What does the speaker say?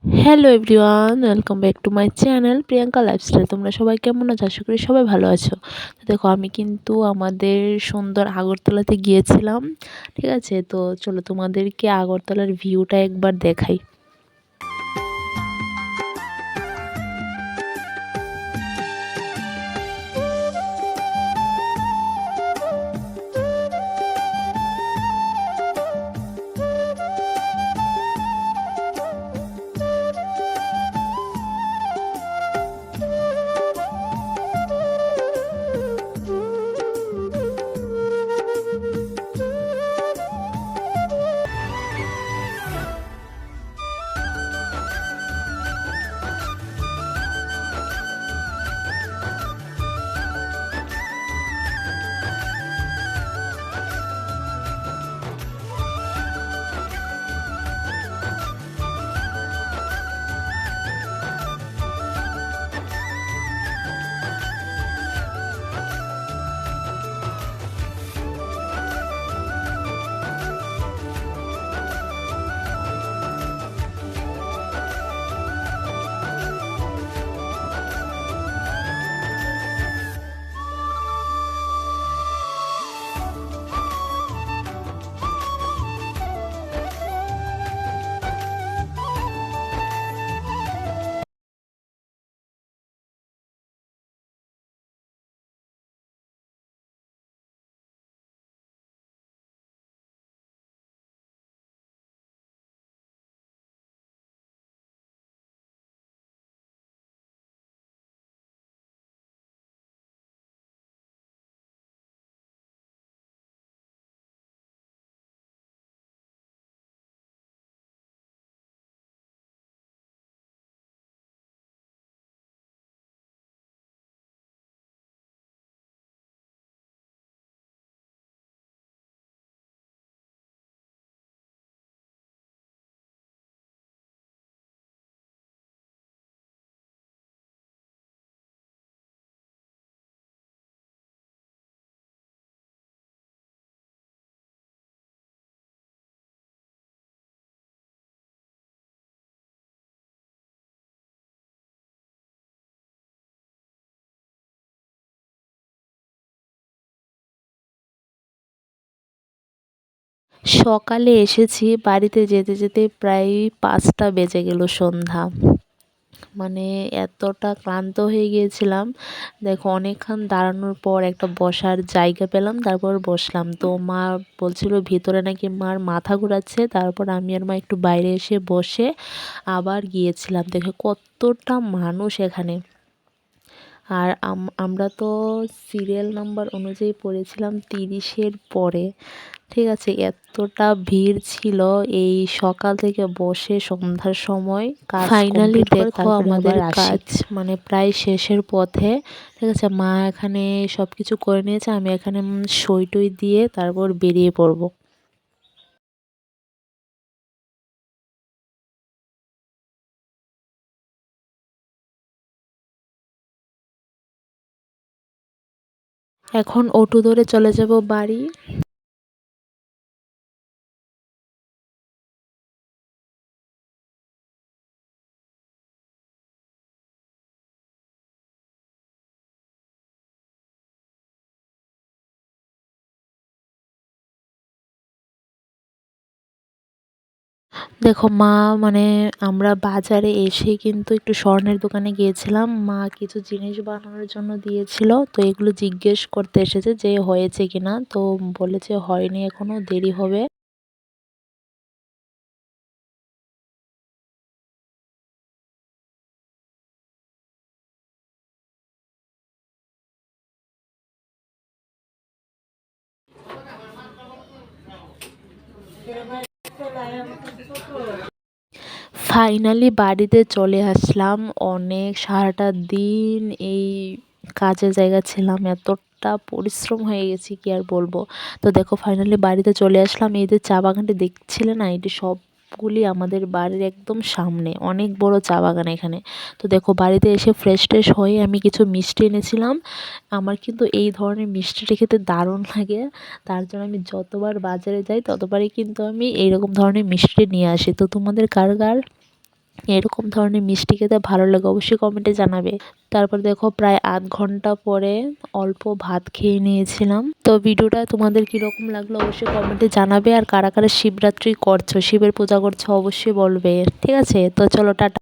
Hello everyone, welcome back to my channel Priyanka lifestyle. তোমরা সবাই কেমন আছো? আশা করি সবাই ভালো আছো। তো দেখো, আমি কিন্তু আমাদের সুন্দর আগরতলাতে গিয়েছিলাম। ঠিক আছে, তো চলো তোমাদেরকে আগরতলার ভিউটা একবার দেখাই। সকালে এসেছি, বাড়িতে যেতে যেতে প্রায় 5টা বেজে গেল, সন্ধ্যা। মানে এতটা ক্লান্ত হয়ে গিয়েছিলাম। দেখো, অনেকক্ষণ দাঁড়ানোর পর একটা বসার জায়গা পেলাম, তারপর বসলাম। তো মা বলছিল ভিতরে নাকি মার মাথা ঘোরাচ্ছে। তারপর আমি আর মা একটু বাইরে এসে বসে আবার গিয়েছিলাম। দেখো কতটা মানুষ এখানে। আর আমরা তো সিরিয়াল নাম্বার অনুযায়ী পড়েছিলাম 30-এর পরে। ঠিক আছে, এতটা ভিড় ছিল এই সকাল থেকে বসে সন্ধ্যার সময় কাজ ফাইনালি দেখো আমাদের কাজ মানে প্রায় শেষের পথে। ঠিক আছে, মা এখানে সব কিছু করে নিয়েছে, আমি এখানে সই টই দিয়ে তারপর বেরিয়ে পড়বো। এখন অটো ধরে চলে যাব বাড়ি। দেখো মা মানে আমরা বাজারে এসে কিন্তু একটু স্বর্ণের দোকানে গিয়েছিলাম। মা কিছু জিনিস বানানোর জন্য দিয়েছিল, তো এগুলো জিজ্ঞেস করতে এসেছে যে হয়েছে কিনা। তো বলেছে হয়নি, এখনো দেরি হবে। ফাইনালি বাড়িতে চলে আসলাম। অনেক সারাটা দিন এই কাজের জায়গা ছিলাম, এতটা পরিশ্রম হয়ে গেছি কি আর বলবো। তো দেখো ফাইনালি বাড়িতে চলে আসলাম। এই যে চা বাগানটি দেখছিলে না, এটি সবগুলি আমাদের বাড়ির একদম সামনে, অনেক বড় চা বাগান এখানে। তো দেখো বাড়িতে এসে ফ্রেশ ট্রেশ হয়ে আমি কিছু মিষ্টি এনেছিলাম। আমার কিন্তু এই ধরনের মিষ্টিটা খেতে দারুণ লাগে। তার জন্য আমি যতবার বাজারে যাই ততবারই কিন্তু আমি এইরকম ধরনের মিষ্টি নিয়ে আসি। তো তোমাদের কার কার এরকম ধরনের মিষ্টি খেতে ভালো লাগে, অবশ্যই কমেন্টে জানাবে। তারপর দেখো প্রায় আধ ঘন্টা পরে অল্প ভাত খেয়ে নিয়েছিলাম। তো ভিডিওটা তোমাদের কীরকম লাগলো অবশ্যই কমেন্টে জানাবে। আর কারা কারা শিবরাত্রি করছো, শিবের পূজা করছো অবশ্যই বলবে। ঠিক আছে, তো চলো টাটা।